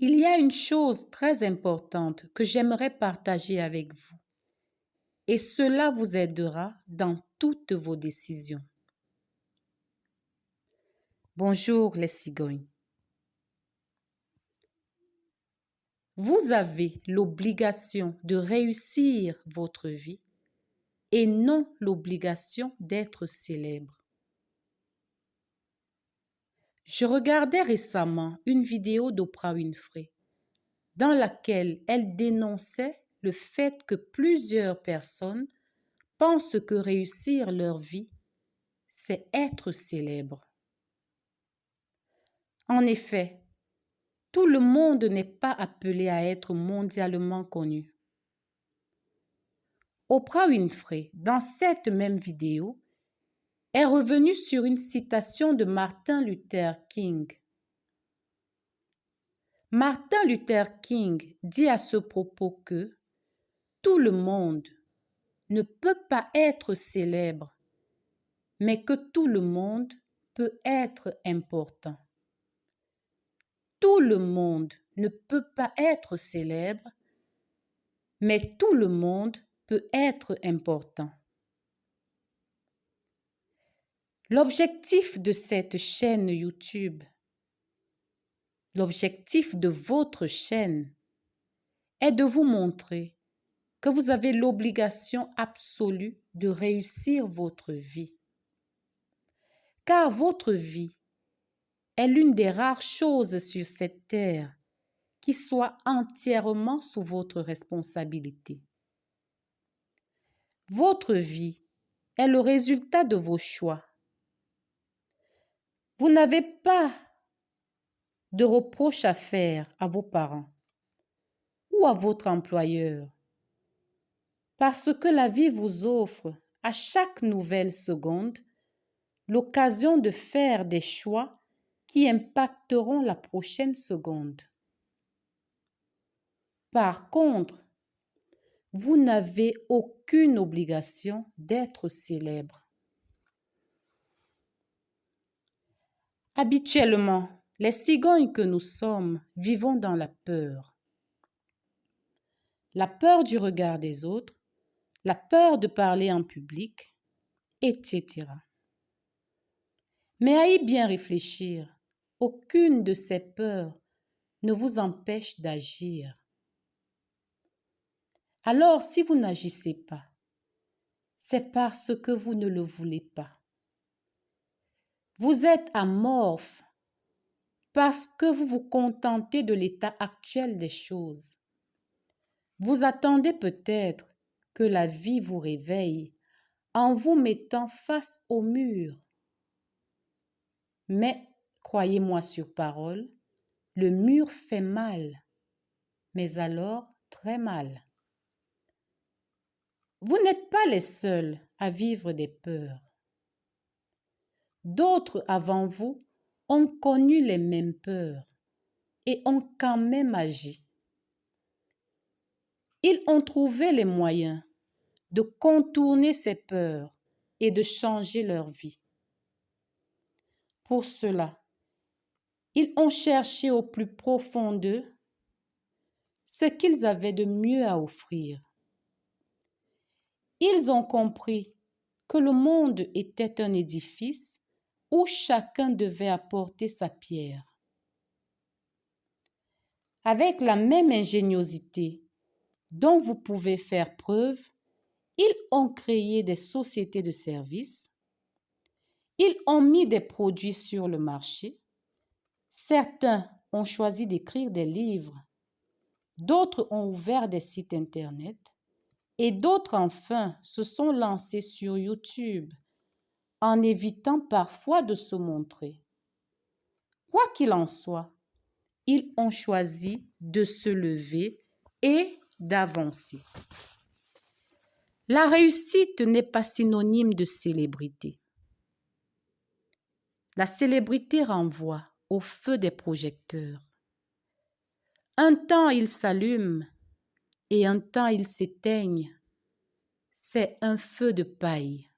Il y a une chose très importante que j'aimerais partager avec vous et cela vous aidera dans toutes vos décisions. Bonjour les cigognes. Vous avez l'obligation de réussir votre vie et non l'obligation d'être célèbre. Je regardais récemment une vidéo d'Oprah Winfrey dans laquelle elle dénonçait le fait que plusieurs personnes pensent que réussir leur vie, c'est être célèbre. En effet, tout le monde n'est pas appelé à être mondialement connu. Oprah Winfrey, dans cette même vidéo, est revenue sur une citation de Martin Luther King. Martin Luther King dit à ce propos que tout le monde ne peut pas être célèbre, mais que tout le monde peut être important. Tout le monde ne peut pas être célèbre, mais tout le monde peut être important. L'objectif de cette chaîne YouTube, l'objectif de votre chaîne est de vous montrer que vous avez l'obligation absolue de réussir votre vie. Car votre vie est l'une des rares choses sur cette terre qui soit entièrement sous votre responsabilité. Votre vie est le résultat de vos choix. Vous n'avez pas de reproches à faire à vos parents ou à votre employeur parce que la vie vous offre à chaque nouvelle seconde l'occasion de faire des choix qui impacteront la prochaine seconde. Par contre, vous n'avez aucune obligation d'être célèbre. Habituellement, les cigognes que nous sommes vivons dans la peur. La peur du regard des autres, la peur de parler en public, etc. Mais à y bien réfléchir, aucune de ces peurs ne vous empêche d'agir. Alors, si vous n'agissez pas, c'est parce que vous ne le voulez pas. Vous êtes amorphe parce que vous vous contentez de l'état actuel des choses. Vous attendez peut-être que la vie vous réveille en vous mettant face au mur. Mais, croyez-moi sur parole, le mur fait mal, mais alors très mal. Vous n'êtes pas les seuls à vivre des peurs. D'autres avant vous ont connu les mêmes peurs et ont quand même agi. Ils ont trouvé les moyens de contourner ces peurs et de changer leur vie. Pour cela, ils ont cherché au plus profond d'eux ce qu'ils avaient de mieux à offrir. Ils ont compris que le monde était un édifice où chacun devait apporter sa pierre. Avec la même ingéniosité dont vous pouvez faire preuve, ils ont créé des sociétés de services, ils ont mis des produits sur le marché, certains ont choisi d'écrire des livres, d'autres ont ouvert des sites Internet et d'autres enfin se sont lancés sur YouTube en évitant parfois de se montrer. Quoi qu'il en soit, ils ont choisi de se lever et d'avancer. La réussite n'est pas synonyme de célébrité. La célébrité renvoie au feu des projecteurs. Un temps ils s'allument et un temps ils s'éteignent. C'est un feu de paille.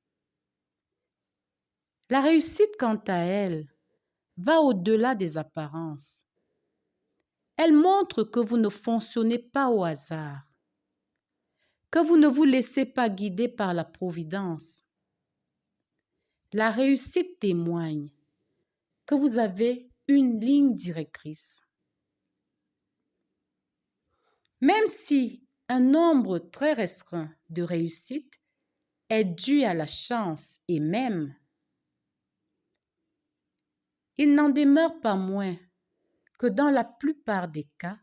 La réussite, quant à elle, va au-delà des apparences. Elle montre que vous ne fonctionnez pas au hasard, que vous ne vous laissez pas guider par la providence. La réussite témoigne que vous avez une ligne directrice. Même si un nombre très restreint de réussites est dû à la chance et même, il n'en demeure pas moins que dans la plupart des cas,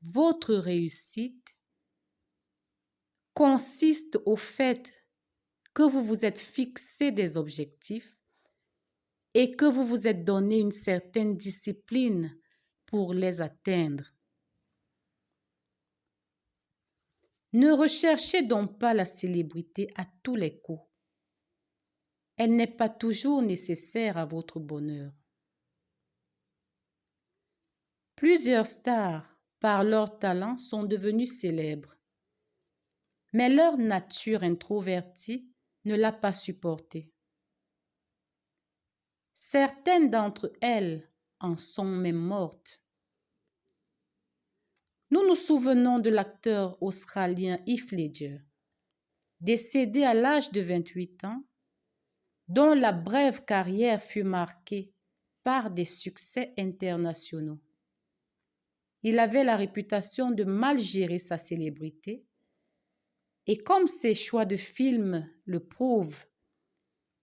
votre réussite consiste au fait que vous vous êtes fixé des objectifs et que vous vous êtes donné une certaine discipline pour les atteindre. Ne recherchez donc pas la célébrité à tous les coups. Elle n'est pas toujours nécessaire à votre bonheur. Plusieurs stars, par leur talent, sont devenues célèbres, mais leur nature introvertie ne l'a pas supporté. Certaines d'entre elles en sont même mortes. Nous nous souvenons de l'acteur australien Heath Ledger, décédé à l'âge de 28 ans, dont la brève carrière fut marquée par des succès internationaux. Il avait la réputation de mal gérer sa célébrité et comme ses choix de films le prouvent,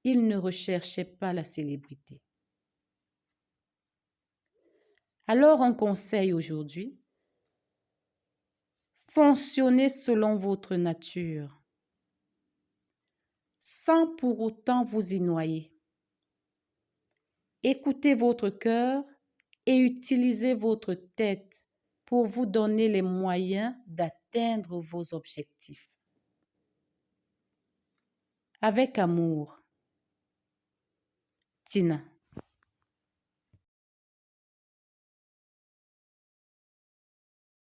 il ne recherchait pas la célébrité. Alors un conseil aujourd'hui, fonctionnez selon votre nature, sans pour autant vous y noyer. Écoutez votre cœur et utilisez votre tête pour vous donner les moyens d'atteindre vos objectifs. Avec amour, Tina.